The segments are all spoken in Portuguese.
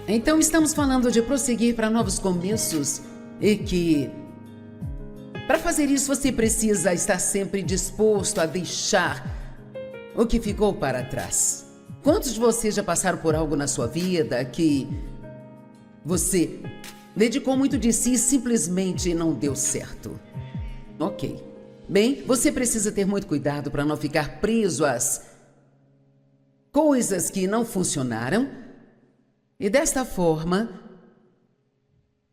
Então estamos falando de prosseguir para novos começos e que, para fazer isso, você precisa estar sempre disposto a deixar o que ficou para trás. Quantos de vocês já passaram por algo na sua vida que você dedicou muito de si e simplesmente não deu certo? Ok. Bem, você precisa ter muito cuidado para não ficar preso às coisas que não funcionaram e desta forma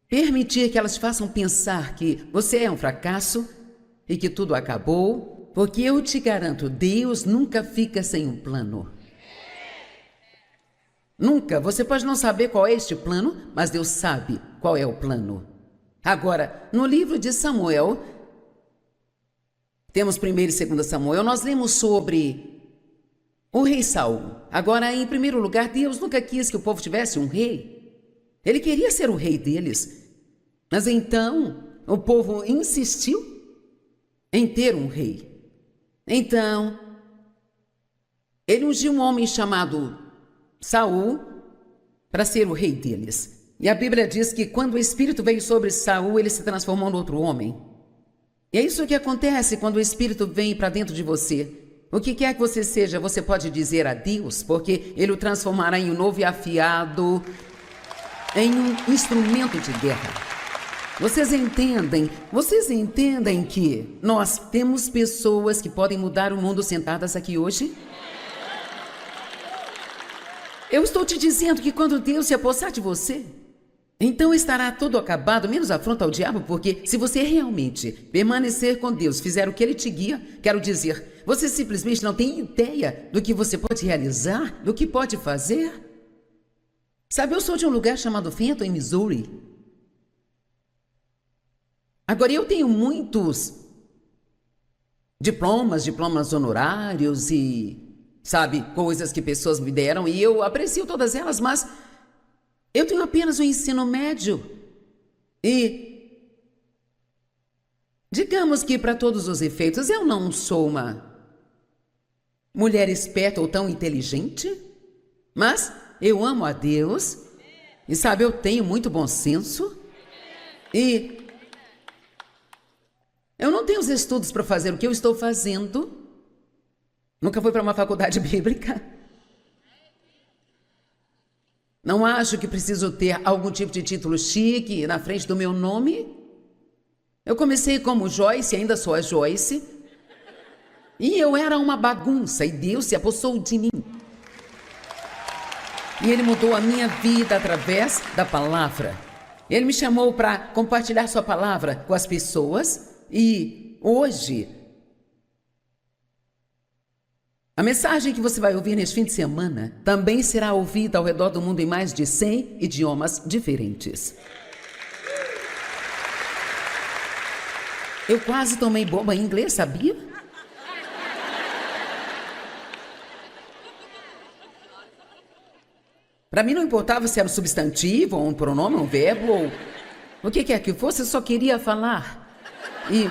permitir que elas façam pensar que você é um fracasso e que tudo acabou, porque eu te garanto, Deus nunca fica sem um plano. Nunca. Você pode não saber qual é este plano, mas Deus sabe qual é o plano. Agora, no livro de Samuel, temos 1º e 2 Samuel, nós lemos sobre o rei Saul. Agora, em primeiro lugar, Deus nunca quis que o povo tivesse um rei. Ele queria ser o rei deles. Mas então, o povo insistiu em ter um rei. Então, ele ungiu um homem chamado Saul para ser o rei deles. E a Bíblia diz que quando o Espírito veio sobre Saul, ele se transformou em outro homem. E é isso que acontece quando o Espírito vem para dentro de você. O que quer que você seja, você pode dizer a Deus, porque Ele o transformará em um novo e afiado, em um instrumento de guerra. Vocês entendem que nós temos pessoas que podem mudar o mundo sentadas aqui hoje? Eu estou te dizendo que quando Deus se apossar de você, então estará tudo acabado, menos afronta ao diabo, porque se você realmente permanecer com Deus, fizer o que Ele te guia, quero dizer, você simplesmente não tem ideia do que você pode realizar, do que pode fazer. Sabe, eu sou de um lugar chamado Fenton, em Missouri. Agora, eu tenho muitos diplomas honorários e, sabe, coisas que pessoas me deram e eu aprecio todas elas, mas eu tenho apenas o ensino médio. E, digamos que para todos os efeitos, eu não sou uma mulher esperta ou tão inteligente, mas eu amo a Deus e, sabe, eu tenho muito bom senso e eu não tenho os estudos para fazer o que eu estou fazendo. Nunca fui para uma faculdade bíblica. Não acho que preciso ter algum tipo de título chique na frente do meu nome. Eu comecei como Joyce, ainda sou a Joyce. E eu era uma bagunça e Deus se apossou de mim. E Ele mudou a minha vida através da palavra. Ele me chamou para compartilhar sua palavra com as pessoas. E hoje, a mensagem que você vai ouvir neste fim de semana também será ouvida ao redor do mundo em mais de 100 idiomas diferentes. Eu quase tomei bomba em inglês, sabia? Para mim não importava se era um substantivo, ou um pronome, um verbo, ou o que quer que fosse, eu só queria falar. E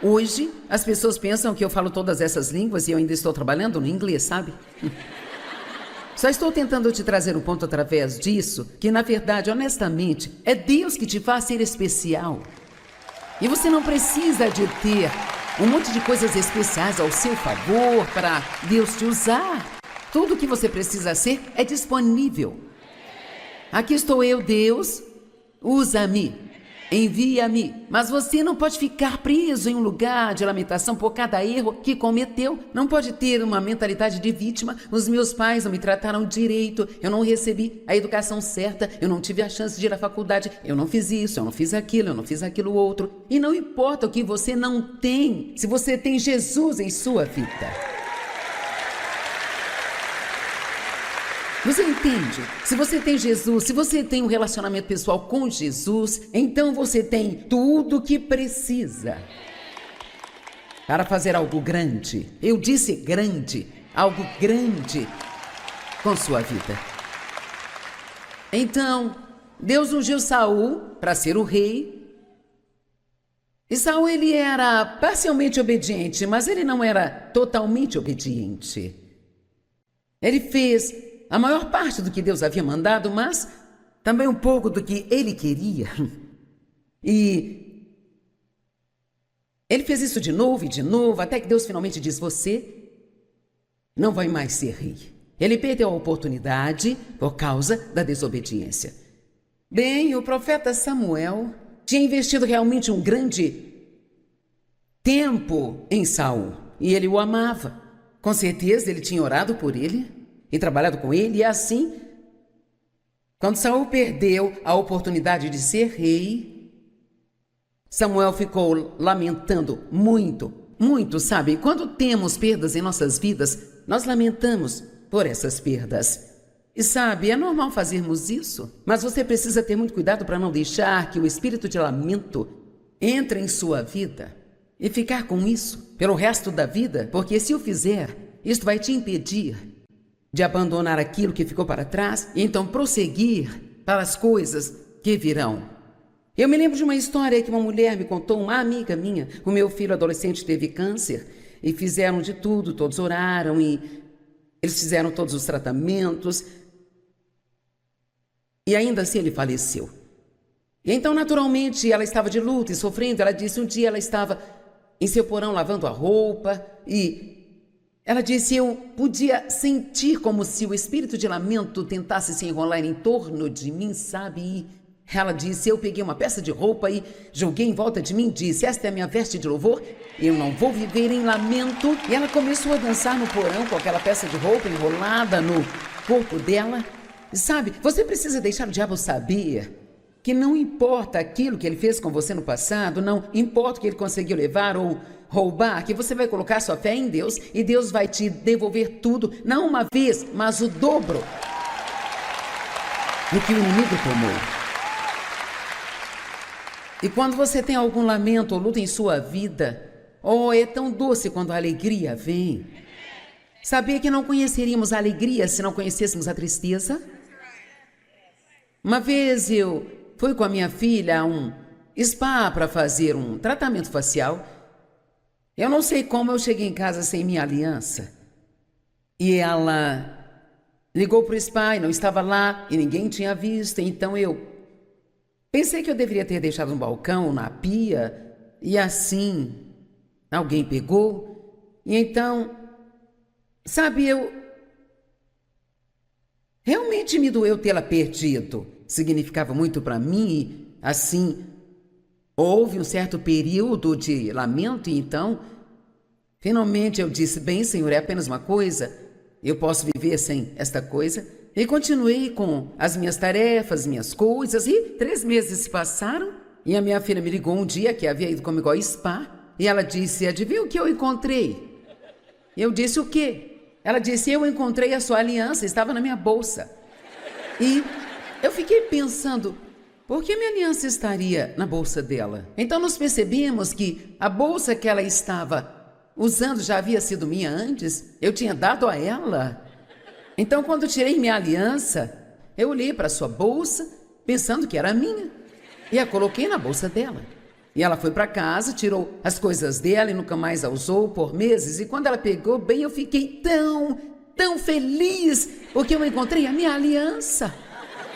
hoje as pessoas pensam que eu falo todas essas línguas e eu ainda estou trabalhando no inglês, sabe? Só estou tentando te trazer um ponto através disso, que na verdade, honestamente, é Deus que te faz ser especial. E você não precisa de ter um monte de coisas especiais ao seu favor para Deus te usar. Tudo o que você precisa ser é disponível. Aqui estou eu, Deus, usa-me. Envia-me, mas você não pode ficar preso em um lugar de lamentação por cada erro que cometeu. Não pode ter uma mentalidade de vítima. Os meus pais não me trataram direito, eu não recebi a educação certa, eu não tive a chance de ir à faculdade, eu não fiz isso, eu não fiz aquilo, eu não fiz aquilo outro. E não importa o que você não tem, se você tem Jesus em sua vida. Você entende? Se você tem Jesus, se você tem um relacionamento pessoal com Jesus, então você tem tudo o que precisa para fazer algo grande. Eu disse grande, algo grande com sua vida. Então, Deus ungiu Saul para ser o rei. E Saul, ele era parcialmente obediente, mas ele não era totalmente obediente. Ele fez a maior parte do que Deus havia mandado, mas também um pouco do que ele queria. E ele fez isso de novo e de novo, até que Deus finalmente diz: você não vai mais ser rei. Ele perdeu a oportunidade por causa da desobediência. Bem, o profeta Samuel tinha investido realmente um grande tempo em Saul, e ele o amava. Com certeza ele tinha orado por ele e trabalhado com ele, e assim, quando Saul perdeu a oportunidade de ser rei, Samuel ficou lamentando muito, muito, sabe? Quando temos perdas em nossas vidas, nós lamentamos por essas perdas. E sabe, é normal fazermos isso, mas você precisa ter muito cuidado para não deixar que o espírito de lamento entre em sua vida e ficar com isso pelo resto da vida, porque se o fizer, isto vai te impedir de abandonar aquilo que ficou para trás e então prosseguir para as coisas que virão. Eu me lembro de uma história que uma mulher me contou, uma amiga minha. O meu filho adolescente teve câncer e fizeram de tudo, todos oraram e eles fizeram todos os tratamentos e ainda assim ele faleceu. E então, naturalmente, ela estava de luto e sofrendo. Ela disse, um dia ela estava em seu porão lavando a roupa e ela disse, eu podia sentir como se o espírito de lamento tentasse se enrolar em torno de mim, sabe? E ela disse, eu peguei uma peça de roupa e joguei em volta de mim e disse, esta é a minha veste de louvor, eu não vou viver em lamento. E ela começou a dançar no porão com aquela peça de roupa enrolada no corpo dela. E sabe, você precisa deixar o diabo saber que não importa aquilo que ele fez com você no passado, não importa o que ele conseguiu levar ou roubar, que você vai colocar sua fé em Deus e Deus vai te devolver tudo, não uma vez, mas o dobro do que o inimigo tomou. E quando você tem algum lamento ou luta em sua vida, oh, é tão doce quando a alegria vem. Sabia que não conheceríamos a alegria se não conhecêssemos a tristeza? Uma vez eu fui com a minha filha a um spa para fazer um tratamento facial. Eu não sei como eu cheguei em casa sem minha aliança. E ela ligou para o spa e não estava lá e ninguém tinha visto. Então eu pensei que eu deveria ter deixado no balcão, na pia, e assim alguém pegou. E então, sabe, realmente me doeu tê-la perdido. Significava muito para mim e assim houve um certo período de lamento e então finalmente eu disse, bem, Senhor, é apenas uma coisa, eu posso viver sem esta coisa. E continuei com as minhas tarefas, minhas coisas, e 3 meses se passaram e a minha filha me ligou um dia que havia ido comigo ao spa e ela disse, adivinha o que eu encontrei? Eu disse, o quê? Ela disse, eu encontrei a sua aliança, estava na minha bolsa. E eu fiquei pensando, por que minha aliança estaria na bolsa dela? Então nós percebemos que a bolsa que ela estava usando já havia sido minha antes, eu tinha dado a ela. Então quando tirei minha aliança, eu olhei para sua bolsa, pensando que era minha, e a coloquei na bolsa dela. E ela foi para casa, tirou as coisas dela e nunca mais a usou por meses. E quando ela pegou, bem, eu fiquei tão feliz, porque eu encontrei a minha aliança.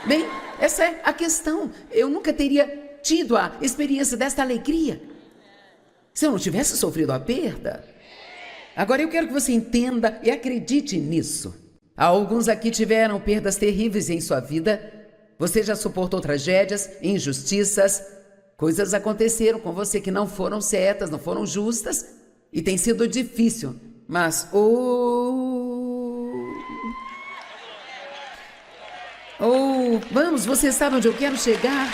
Bem, essa é a questão. Eu nunca teria tido a experiência desta alegria se eu não tivesse sofrido a perda. Agora eu quero que você entenda e acredite nisso. Alguns aqui tiveram perdas terríveis em sua vida. Você já suportou tragédias, injustiças, coisas aconteceram com você que não foram certas, não foram justas e tem sido difícil. Mas, vamos, você sabe onde eu quero chegar?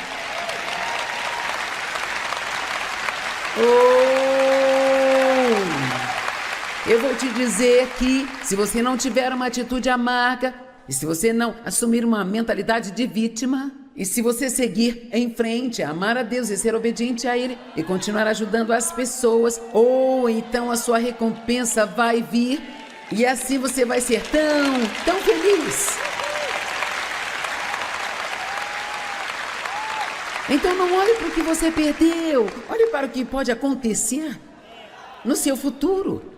Eu vou te dizer que se você não tiver uma atitude amarga, e se você não assumir uma mentalidade de vítima, e se você seguir em frente, amar a Deus e ser obediente a Ele, e continuar ajudando as pessoas, então a sua recompensa vai vir, e assim você vai ser tão feliz. Então não olhe para o que você perdeu, olhe para o que pode acontecer no seu futuro.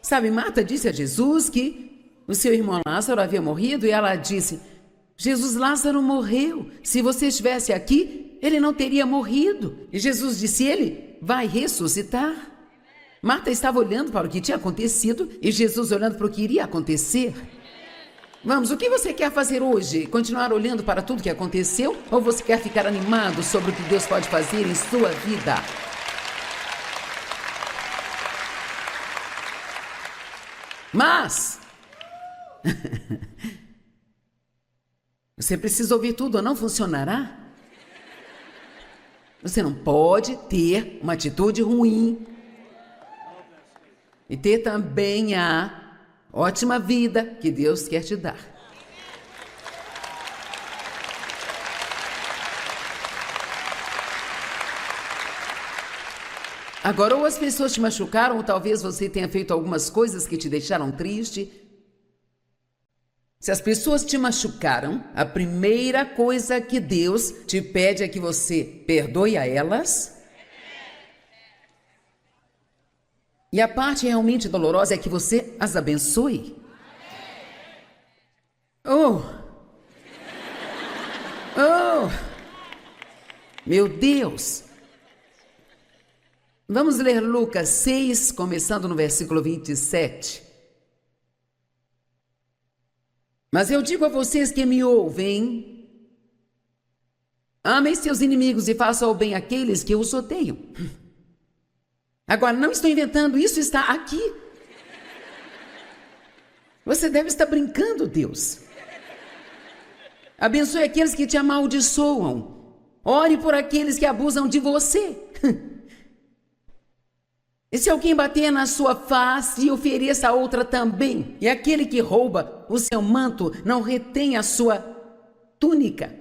Sabe, Marta disse a Jesus que o seu irmão Lázaro havia morrido e ela disse, Jesus, Lázaro morreu. Se você estivesse aqui, ele não teria morrido. E Jesus disse, ele vai ressuscitar. Marta estava olhando para o que tinha acontecido e Jesus olhando para o que iria acontecer. Vamos, o que você quer fazer hoje? Continuar olhando para tudo que aconteceu? Ou você quer ficar animado sobre o que Deus pode fazer em sua vida? Mas você precisa ouvir tudo ou não funcionará? Você não pode ter uma atitude ruim e ter também a ótima vida que Deus quer te dar. Agora, ou as pessoas te machucaram, ou talvez você tenha feito algumas coisas que te deixaram triste. Se as pessoas te machucaram, a primeira coisa que Deus te pede é que você perdoe a elas. E a parte realmente dolorosa é que você as abençoe. Oh! Meu Deus! Vamos ler Lucas 6, começando no versículo 27. Mas eu digo a vocês que me ouvem, amem seus inimigos e façam o bem àqueles que os odeiam. Agora, não estou inventando, isso está aqui. Você deve estar brincando, Deus. Abençoe aqueles que te amaldiçoam. Ore por aqueles que abusam de você. E se alguém bater na sua face, ofereça a outra também. E aquele que rouba o seu manto, não retém a sua túnica.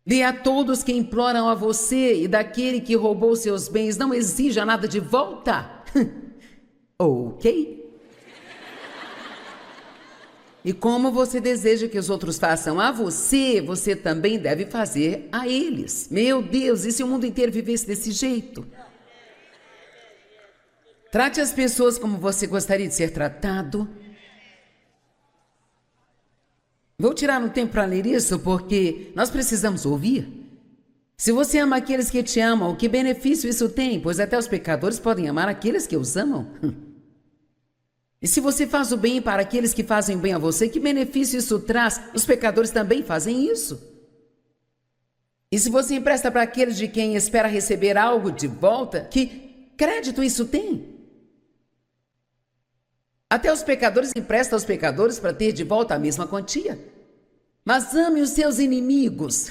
Dê a todos que imploram a você, e daquele que roubou seus bens, não exija nada de volta. Ok? E como você deseja que os outros façam a você, você também deve fazer a eles. Meu Deus, e se o mundo inteiro vivesse desse jeito? Trate as pessoas como você gostaria de ser tratado. Vou tirar um tempo para ler isso, porque nós precisamos ouvir. Se você ama aqueles que te amam, que benefício isso tem? Pois até os pecadores podem amar aqueles que os amam. E se você faz o bem para aqueles que fazem bem a você, que benefício isso traz? Os pecadores também fazem isso. E se você empresta para aqueles de quem espera receber algo de volta, que crédito isso tem? Até os pecadores emprestam aos pecadores para ter de volta a mesma quantia. Mas ame os seus inimigos.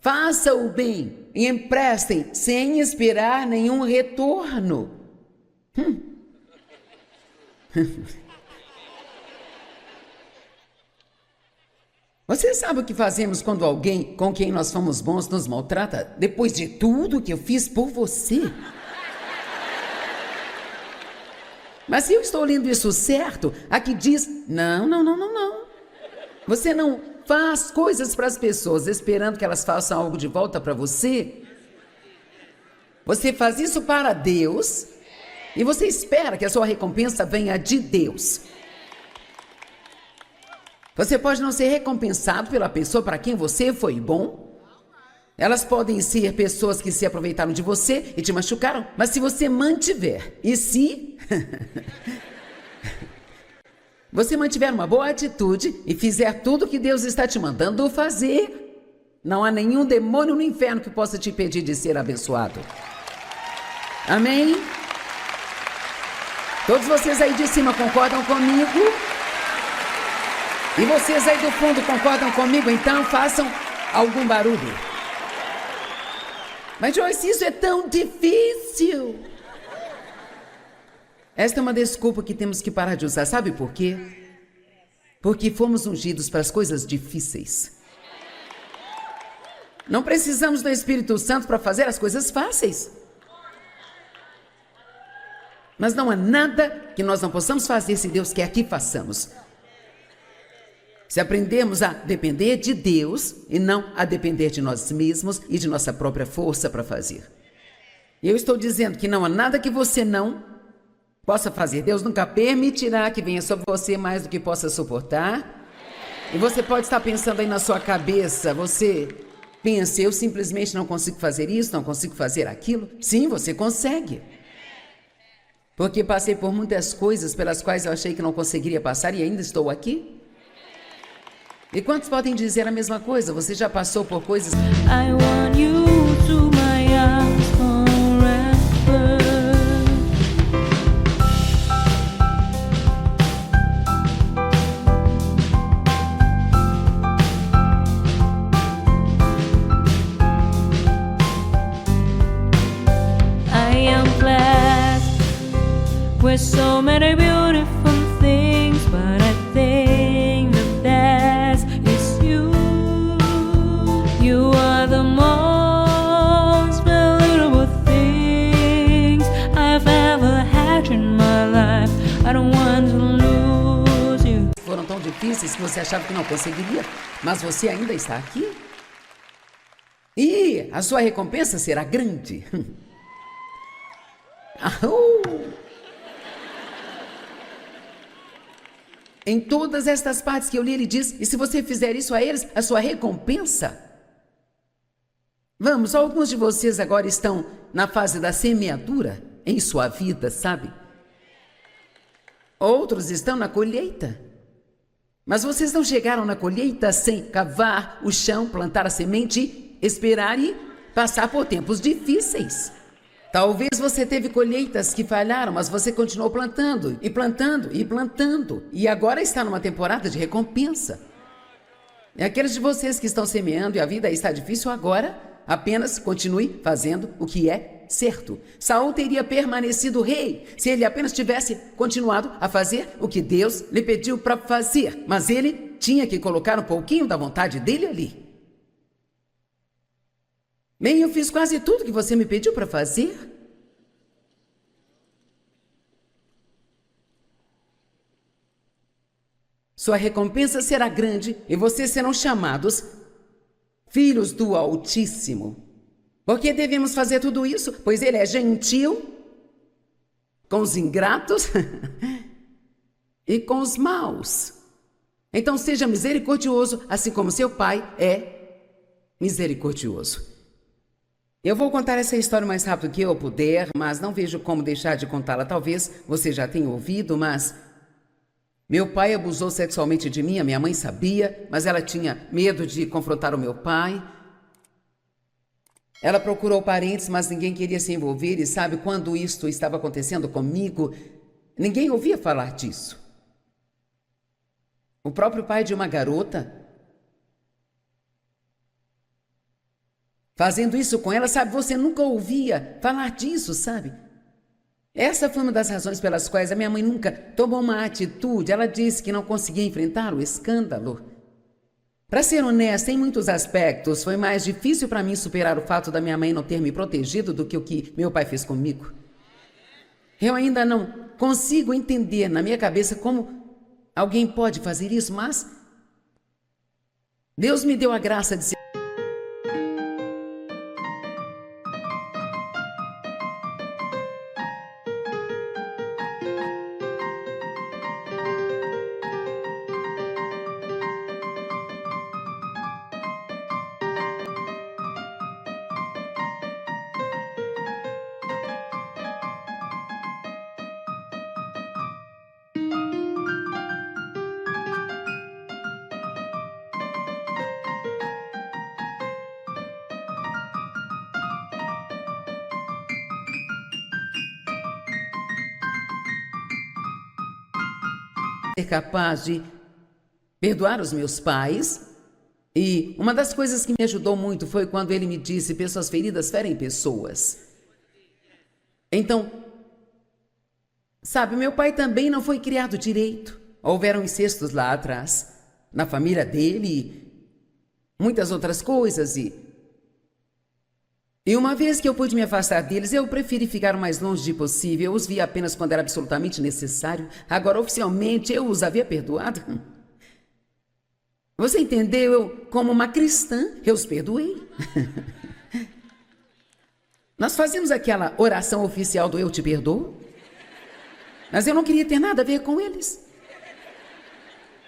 Faça o bem e emprestem sem esperar nenhum retorno. Você sabe o que fazemos quando alguém com quem nós fomos bons nos maltrata? Depois de tudo que eu fiz por você. Mas se eu estou lendo isso certo, aqui diz, não. Você não faz coisas para as pessoas esperando que elas façam algo de volta para você. Você faz isso para Deus e você espera que a sua recompensa venha de Deus. Você pode não ser recompensado pela pessoa para quem você foi bom. Elas podem ser pessoas que se aproveitaram de você e te machucaram, mas se você mantiver, você mantiver uma boa atitude e fizer tudo o que Deus está te mandando fazer, não há nenhum demônio no inferno que possa te impedir de ser abençoado. Amém? Todos vocês aí de cima concordam comigo? E vocês aí do fundo concordam comigo? Então façam algum barulho. Mas Joyce, isso é tão difícil. Esta é uma desculpa que temos que parar de usar. Sabe por quê? Porque fomos ungidos para as coisas difíceis. Não precisamos do Espírito Santo para fazer as coisas fáceis. Mas não há nada que nós não possamos fazer se Deus quer que façamos. Se aprendemos a depender de Deus e não a depender de nós mesmos e de nossa própria força para fazer. Eu estou dizendo que não há nada que você não possa fazer. Deus nunca permitirá que venha sobre você mais do que possa suportar. E você pode estar pensando aí na sua cabeça, você pensa, eu simplesmente não consigo fazer isso, não consigo fazer aquilo. Sim, você consegue. Porque passei por muitas coisas pelas quais eu achei que não conseguiria passar e ainda estou aqui. E quantos podem dizer a mesma coisa? Você já passou por coisas... I want you to my arms forever. I am blessed with so many beautiful things, but I think the best is you. You are the most valuable things I've ever had in my life. I don't want to lose you. Foram tão difíceis que você achava que não conseguiria, mas você ainda está aqui. E a sua recompensa será grande. Em todas estas partes que eu li, ele diz, e se você fizer isso a eles, a sua recompensa. Vamos, alguns de vocês agora estão na fase da semeadura em sua vida, sabe? Outros estão na colheita. Mas vocês não chegaram na colheita sem cavar o chão, plantar a semente, esperar e passar por tempos difíceis. Talvez você teve colheitas que falharam, mas você continuou plantando, e plantando, e plantando. E agora está numa temporada de recompensa. E aqueles de vocês que estão semeando e a vida está difícil agora, apenas continue fazendo o que é certo. Saul teria permanecido rei se ele apenas tivesse continuado a fazer o que Deus lhe pediu para fazer. Mas ele tinha que colocar um pouquinho da vontade dele ali. Bem, eu fiz quase tudo que você me pediu para fazer. Sua recompensa será grande e vocês serão chamados filhos do Altíssimo. Por que devemos fazer tudo isso? Pois ele é gentil com os ingratos e com os maus. Então seja misericordioso, assim como seu pai é misericordioso. Eu vou contar essa história o mais rápido que eu puder, mas não vejo como deixar de contá-la. Talvez você já tenha ouvido, mas... Meu pai abusou sexualmente de mim, a minha mãe sabia, mas ela tinha medo de confrontar o meu pai. Ela procurou parentes, mas ninguém queria se envolver, e sabe, quando isto estava acontecendo comigo, ninguém ouvia falar disso. O próprio pai de uma garota... fazendo isso com ela, sabe, você nunca ouvia falar disso, sabe? Essa foi uma das razões pelas quais a minha mãe nunca tomou uma atitude. Ela disse que não conseguia enfrentar o escândalo. Para ser honesta, em muitos aspectos, foi mais difícil para mim superar o fato da minha mãe não ter me protegido do que o que meu pai fez comigo. Eu ainda não consigo entender na minha cabeça como alguém pode fazer isso, mas Deus me deu a graça de ser... ser capaz de perdoar os meus pais. E uma das coisas que me ajudou muito foi quando ele me disse: pessoas feridas ferem pessoas. Então, sabe, meu pai também não foi criado direito. Houveram incestos lá atrás, na família dele, muitas outras coisas. E uma vez que eu pude me afastar deles, eu preferi ficar o mais longe possível. Eu os via apenas quando era absolutamente necessário. Agora, oficialmente, eu os havia perdoado. Você entendeu? Eu, como uma cristã, eu os perdoei. Nós fazemos aquela oração oficial do eu te perdoo. Mas eu não queria ter nada a ver com eles.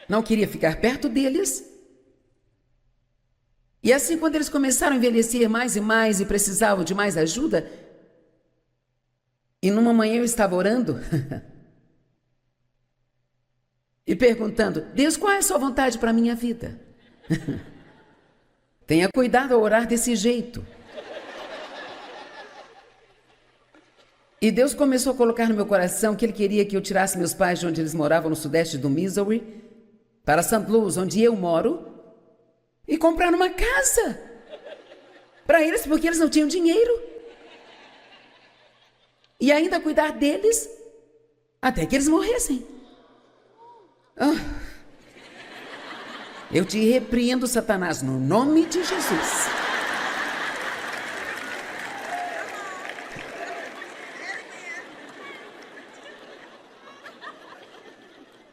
Não queria ficar perto deles. E assim, quando eles começaram a envelhecer mais e mais e precisavam de mais ajuda, e numa manhã eu estava orando e perguntando: Deus, qual é a sua vontade para a minha vida? Tenha cuidado ao orar desse jeito. E Deus começou a colocar no meu coração que Ele queria que eu tirasse meus pais de onde eles moravam, no sudeste do Missouri, para St. Louis, onde eu moro, e comprar uma casa para eles, porque eles não tinham dinheiro. E ainda cuidar deles até que eles morressem. Eu te repreendo, Satanás, no nome de Jesus.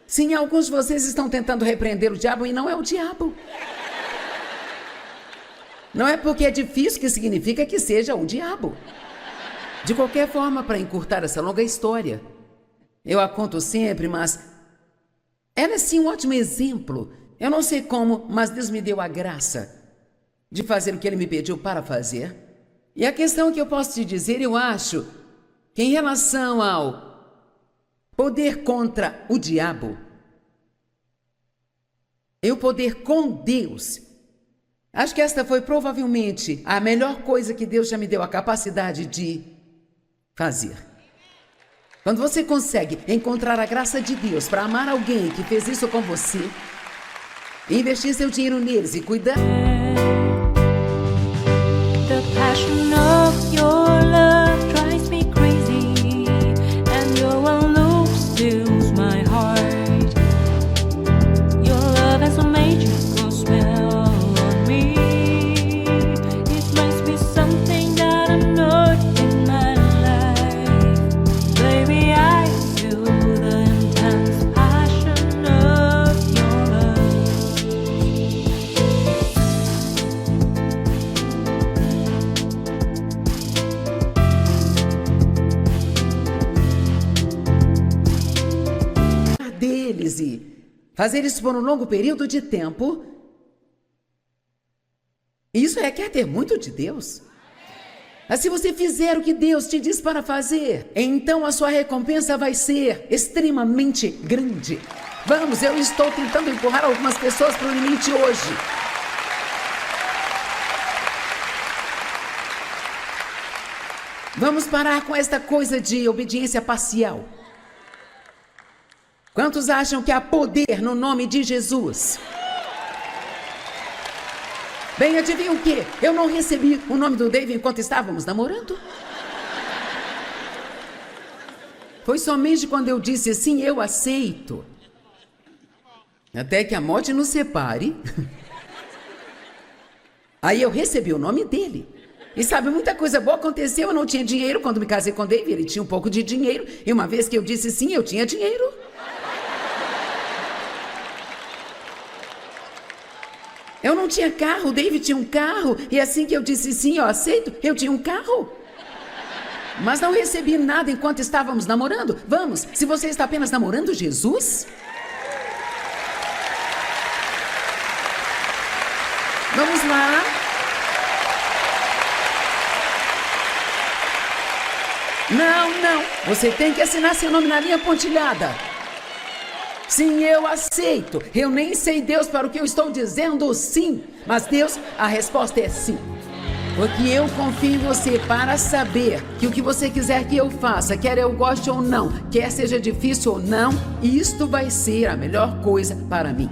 Sim, alguns de vocês estão tentando repreender o diabo e não é o diabo. Não é porque é difícil que significa que seja o diabo. De qualquer forma, para encurtar essa longa história, eu a conto sempre, mas ela é sim um ótimo exemplo. Eu não sei como, mas Deus me deu a graça de fazer o que Ele me pediu para fazer. E a questão que eu posso te dizer, eu acho que em relação ao poder contra o diabo e o poder com Deus, acho que esta foi provavelmente a melhor coisa que Deus já me deu a capacidade de fazer. Quando você consegue encontrar a graça de Deus para amar alguém que fez isso com você, investir seu dinheiro neles e cuidar. The passion of your love drives me crazy, and your love fills my heart. Your love has a magical spell on me. It must be something that I'm not in my life. Baby, I feel the intense passion of your love. Deles e fazer isso por um longo período de tempo. Isso requer ter muito de Deus. Mas se você fizer o que Deus te diz para fazer, então a sua recompensa vai ser extremamente grande. Vamos, eu estou tentando empurrar algumas pessoas para o limite hoje. Vamos parar com esta coisa de obediência parcial. Quantos acham que há poder no nome de Jesus? Bem, adivinha o quê? Eu não recebi o nome do Dave enquanto estávamos namorando. Foi somente quando eu disse sim, eu aceito. Até que a morte nos separe. Aí eu recebi o nome dele. E sabe, muita coisa boa aconteceu. Eu não tinha dinheiro quando me casei com o Dave. Ele tinha um pouco de dinheiro. E uma vez que eu disse sim, eu tinha dinheiro. Eu não tinha carro, o David tinha um carro, e assim que eu disse sim, eu aceito, eu tinha um carro. Mas não recebi nada enquanto estávamos namorando. Vamos, se você está apenas namorando Jesus, vamos lá. Não, você tem que assinar seu nome na linha pontilhada. Sim, eu aceito. Eu nem sei, Deus, para o que eu estou dizendo sim. Mas Deus, a resposta é sim. Porque eu confio em você para saber que o que você quiser que eu faça, quer eu goste ou não, quer seja difícil ou não, isto vai ser a melhor coisa para mim.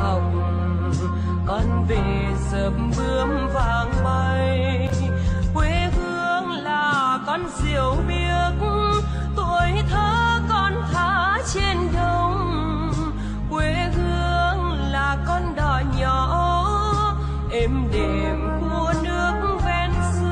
hồng, con về dợp bướm vàng bay. Quê hương là con diều biếc, tuổi thơ con thả trên đồng. Quê hương là con đò nhỏ êm đềm của nước ven sông.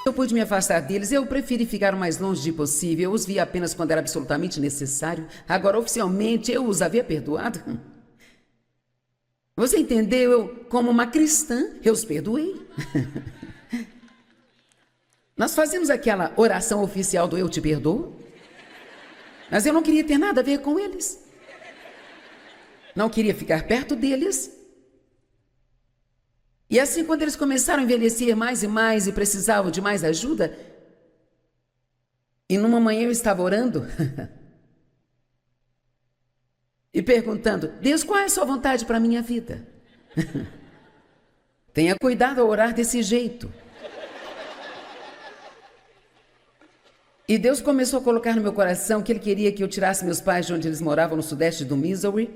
Eu pude me afastar deles, eu preferi ficar o mais longe possível. Eu os via apenas quando era absolutamente necessário. Agora, oficialmente, eu os havia perdoado. Você entendeu? Eu, como uma cristã, eu os perdoei. Nós fazemos aquela oração oficial do eu te perdoo. Mas eu não queria ter nada a ver com eles. Não queria ficar perto deles. E assim, quando eles começaram a envelhecer mais e mais e precisavam de mais ajuda, e numa manhã eu estava orando e perguntando: Deus, qual é a sua vontade para a minha vida? Tenha cuidado ao orar desse jeito. E Deus começou a colocar no meu coração que Ele queria que eu tirasse meus pais de onde eles moravam, no sudeste do Missouri,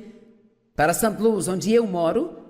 para St. Louis, onde eu moro,